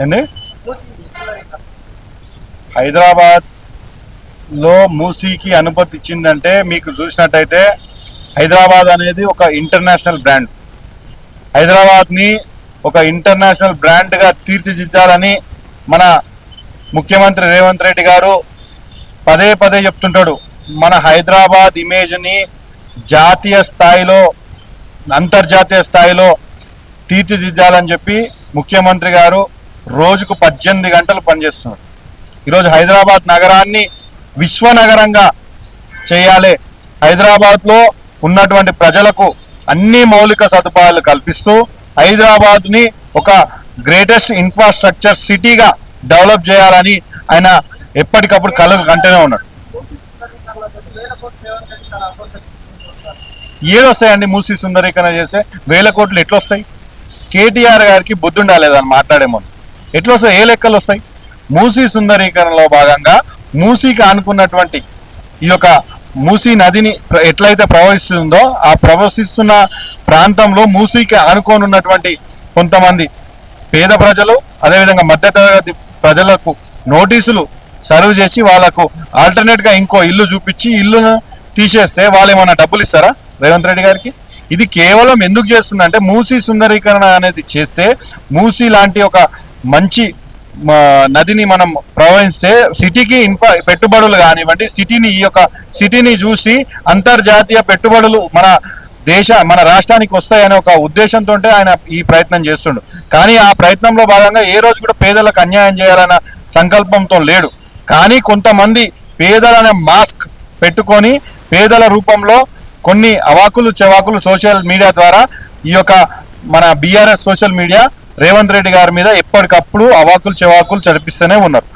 ఏంది హైదరాబాద్ లో మూసీకి అనుమతి ఇచ్చిందంటే మీకు చూసినట్టయితే హైదరాబాద్ అనేది ఒక ఇంటర్నేషనల్ బ్రాండ్. హైదరాబాద్ని ఒక ఇంటర్నేషనల్ బ్రాండ్గా తీర్చిదిద్దాలని మన ముఖ్యమంత్రి రేవంత్ రెడ్డి గారు పదే పదే చెప్తుంటాడు. మన హైదరాబాద్ ఇమేజ్ని జాతీయ స్థాయిలో అంతర్జాతీయ స్థాయిలో తీర్చిదిద్దాలని చెప్పి ముఖ్యమంత్రి గారు రోజుకు 18 గంటలు పనిచేస్తున్నారు. ఈరోజు హైదరాబాద్ నగరాన్ని విశ్వనగరంగా చేయాలి. హైదరాబాద్లో ఉన్నటువంటి ప్రజలకు అన్ని మౌలిక సదుపాయాలు కల్పిస్తూ హైదరాబాద్ని ఒక గ్రేటెస్ట్ ఇన్ఫ్రాస్ట్రక్చర్ సిటీగా డెవలప్ చేయాలని ఆయన ఎప్పటికప్పుడు కలలు కంటూనే ఉన్నాడు. ఏడొస్తాయండి మూసీ సుందరీకరణ చేస్తే 1000 కోట్లు ఎట్లొస్తాయి? కేటీఆర్ గారికి బుద్ధి ఉండాలేదని మాట్లాడేమో ఎట్లొస్తాయి? ఏ లెక్కలు వస్తాయి? మూసీ సుందరీకరణలో భాగంగా మూసీకి ఆనుకున్నటువంటి ఈ యొక్క మూసీ నదిని ఎట్లయితే ప్రవహిస్తుందో ఆ ప్రవహిస్తున్న ప్రాంతంలో మూసీకి ఆనుకొని ఉన్నటువంటి కొంతమంది పేద ప్రజలు అదేవిధంగా మధ్యతరగతి ప్రజలకు నోటీసులు సర్వ్ చేసి వాళ్ళకు ఆల్టర్నేట్గా ఇంకో ఇల్లు చూపించి ఇల్లును తీసేస్తే వాళ్ళు ఏమన్నా డబ్బులు ఇస్తారా రేవంత్ రెడ్డి గారికి? ఇది కేవలం ఎందుకు చేస్తుందంటే మూసీ సుందరీకరణ అనేది చేస్తే మూసీ లాంటి ఒక మంచి నదిని మనం ప్రవహిస్తే సిటీకి పెట్టుబడులు కానివ్వండి, ఈ యొక్క సిటీని చూసి అంతర్జాతీయ పెట్టుబడులు మన రాష్ట్రానికి వస్తాయనే ఒక ఉద్దేశంతో ఆయన ఈ ప్రయత్నం చేస్తుండు. కానీ ఆ ప్రయత్నంలో భాగంగా ఏ రోజు కూడా పేదలకు అన్యాయం చేయాలన్న సంకల్పంతో లేడు. కానీ కొంతమంది పేదలనే మాస్క్ పెట్టుకొని పేదల రూపంలో కొన్ని అవాకులు చెవాకులు సోషల్ మీడియా ద్వారా ఈ యొక్క మన BRS social media Revanth Reddy గారి మీద ఎప్పటికప్పుడు అవాకులు చెవాకులు చదిపిస్తూనే ఉన్నారు.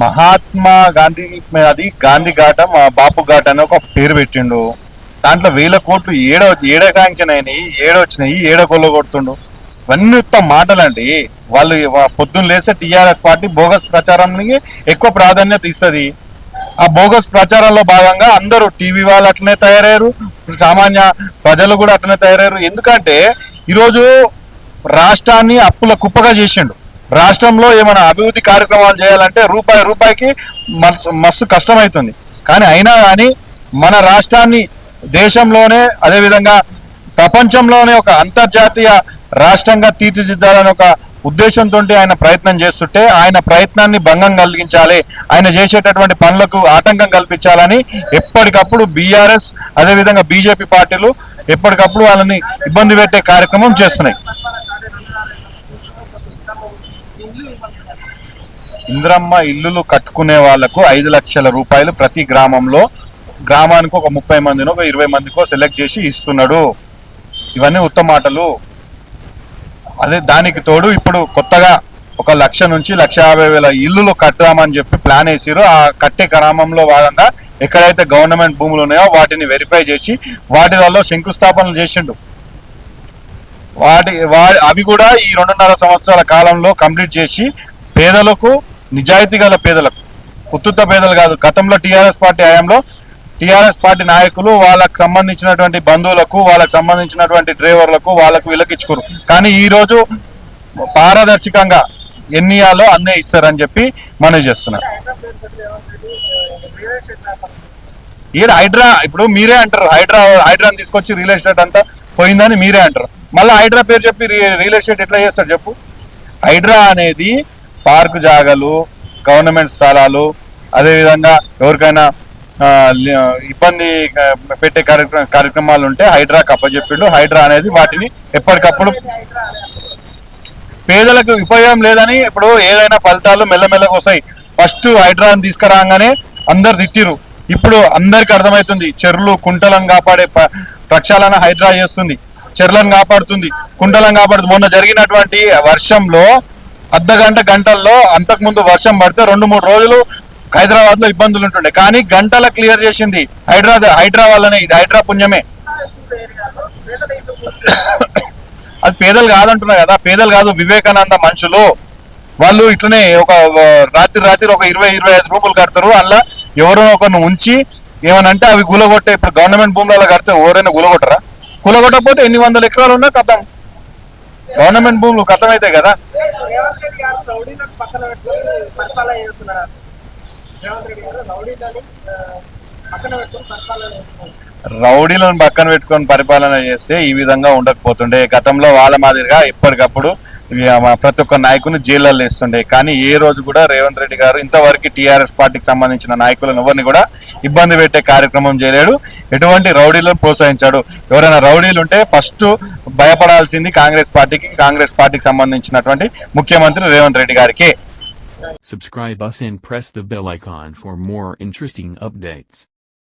మహాత్మా గాంధీ అది గాంధీ ఘాటం బాపు ఘాట్ అని ఒక పేరు పెట్టిండు. దాంట్లో 1000 కోట్లు ఏడ శాంక్షన్ అయినాయి, ఏడొచ్చినాయి, కొల్ల కొడుతుండు. ఇవన్నీ ఉత్తమ మాటలండి. వాళ్ళు పొద్దున్న లేస్తే టీఆర్ఎస్ పార్టీ బోగస్ ప్రచారానికి ఎక్కువ ప్రాధాన్యత ఇస్తుంది. ఆ బోగస్ ప్రచారంలో భాగంగా అందరూ టీవీ వాళ్ళు అట్లనే తయారయ్యారు, సామాన్య ప్రజలు కూడా అట్లనే తయారయ్యారు. ఎందుకంటే ఈరోజు రాష్ట్రాన్ని అప్పుల కుప్పగా చేసిండు. రాష్ట్రంలో ఏమైనా అభివృద్ధి కార్యక్రమాలు చేయాలంటే రూపాయికి మస్తు కష్టమవుతుంది. అయినా కానీ మన రాష్ట్రాన్ని దేశంలోనే అదేవిధంగా ప్రపంచంలోనే ఒక అంతర్జాతీయ రాష్ట్రంగా తీర్చిదిద్దాలని ఒక ఉద్దేశంతో ఆయన ప్రయత్నం చేస్తుంటే ఆయన ప్రయత్నాన్ని భంగం కలిగించాలి, ఆయన చేసేటటువంటి పనులకు ఆటంకం కల్పించాలని ఎప్పటికప్పుడు బీఆర్ఎస్ అదేవిధంగా బీజేపీ పార్టీలు ఎప్పటికప్పుడు వాళ్ళని ఇబ్బంది పెట్టే కార్యక్రమం చేస్తున్నాయి. ఇంద్రమ్మ ఇల్లులు కట్టుకునే వాళ్లకు 5 లక్షల రూపాయలు ప్రతి గ్రామానికి ఒక 30 మందినో ఒక 20 మందికో సెలెక్ట్ చేసి ఇస్తున్నాడు. ఇవన్నీ ఉత్తమ మాటలు. అదే దానికి తోడు ఇప్పుడు కొత్తగా 1 లక్ష నుంచి 1,50,000 ఇల్లులు కడదామని చెప్పి ప్లాన్ వేసారు. ఆ కట్టే క్రమంలో భాగంగా ఎక్కడైతే గవర్నమెంట్ భూములు ఉన్నాయో వాటిని వెరిఫై చేసి వాటిలలో శంకుస్థాపనలు చేసిండు. అవి కూడా ఈ 2.5 సంవత్సరాల కాలంలో కంప్లీట్ చేసి పేదలకు, నిజాయితీ గల పేదలకు, ఉత్తుత్త పేదలు కాదు, గతంలో టీఆర్ఎస్ పార్టీ హయాంలో టీఆర్ఎస్ పార్టీ నాయకులు వాళ్ళకు సంబంధించినటువంటి బంధువులకు, వాళ్ళకు సంబంధించినటువంటి డ్రైవర్లకు, వాళ్ళకు వీళ్ళకిచ్చుకోరు. కానీ ఈరోజు పారదర్శకంగా ఎన్ని ఇయ్యాలో అన్నే ఇస్తారని చెప్పి మనవి చేస్తున్నారు. హైడ్రా ఇప్పుడు మీరే అంటారు, హైడ్రాని తీసుకొచ్చి రియల్ ఎస్టేట్ అంతా పోయిందని మీరే అంటారు. మళ్ళీ హైడ్రా పేరు చెప్పి రియల్ ఎస్టేట్ ఎట్లా చేస్తారు చెప్పు? హైడ్రా అనేది పార్కు జాగాలు, గవర్నమెంట్ స్థలాలు, అదేవిధంగా ఎవరికైనా ఇబ్బంది పెట్టే కార్యక్రమాలు ఉంటే హైడ్రాకి అప్పచెప్పిండు. హైడ్రా అనేది వాటిని ఎప్పటికప్పుడు పేదలకు ఉపయోగం లేదని ఇప్పుడు ఏదైనా ఫలితాలు మెల్లమెల్లగా వస్తాయి. ఫస్ట్ హైడ్రాని తీసుకురాగానే అందరు తిట్టిరు. ఇప్పుడు అందరికి అర్థమవుతుంది చెరువులు కుంటలను కాపాడే ప్రక్షాళన హైడ్రా చేస్తుంది, చెరువులను కాపాడుతుంది, కుంటలను కాపాడుతుంది. మొన్న జరిగినటువంటి వర్షంలో గంటల్లో అంతకుముందు వర్షం పడితే 2-3 రోజులు హైదరాబాద్ లో ఇబ్బందులు ఉంటుండే. కానీ గంటల క్లియర్ చేసింది హైడ్రా వల్లనే. ఇది హైడ్రా పుణ్యమే. అది పేదలు కాదంటున్నా కదా, పేదలు కాదు, వివేకానంద మనుషులు. వాళ్ళు ఇట్లనే ఒక రాత్రి ఒక 20-25 రూములు కడతారు. అందులో ఎవరో ఒకరిని ఉంచి ఏమనంటే అవి గులగొట్టే, ఇప్పుడు గవర్నమెంట్ భూములలో కడితే ఎవరైనా గులగొట్టరా? గులగొట్టకపోతే ఎన్ని వందల ఎకరాలు ఉన్నా కథం, గవర్నమెంట్ భూములు కథం అవుతాయి కదా. రేవంత్ రెడ్డి గారు రౌడీలను పక్కన పెట్టుకొని పరిపాలన చేస్తున్నారు. రేవంత్ రెడ్డి గారు రౌడీలని పక్కన పెట్టుకొని పరిపాలన చేస్తున్నారు. రౌడీలను పక్కన పెట్టుకొని పరిపాలన చేస్తే ఈ విధంగా ఉండకపోతుండే. గతంలో వాళ్ళ మాదిరిగా ఎప్పటికప్పుడు ప్రతి ఒక్క నాయకుని జైళ్ళల్లో వేస్తుండే. కానీ ఏ రోజు కూడా రేవంత్ రెడ్డి గారు ఇంతవరకు టీఆర్ఎస్ పార్టీకి సంబంధించిన నాయకులను ఎవరిని కూడా ఇబ్బంది పెట్టే కార్యక్రమం చేయలేడు. ఎటువంటి రౌడీలను ప్రోత్సహించాడు. ఎవరైనా రౌడీలు ఉంటే ఫస్ట్ భయపడాల్సింది కాంగ్రెస్ పార్టీకి సంబంధించినటువంటి ముఖ్యమంత్రి రేవంత్ రెడ్డి గారికి. Subscribe us and press the bell icon for more interesting updates.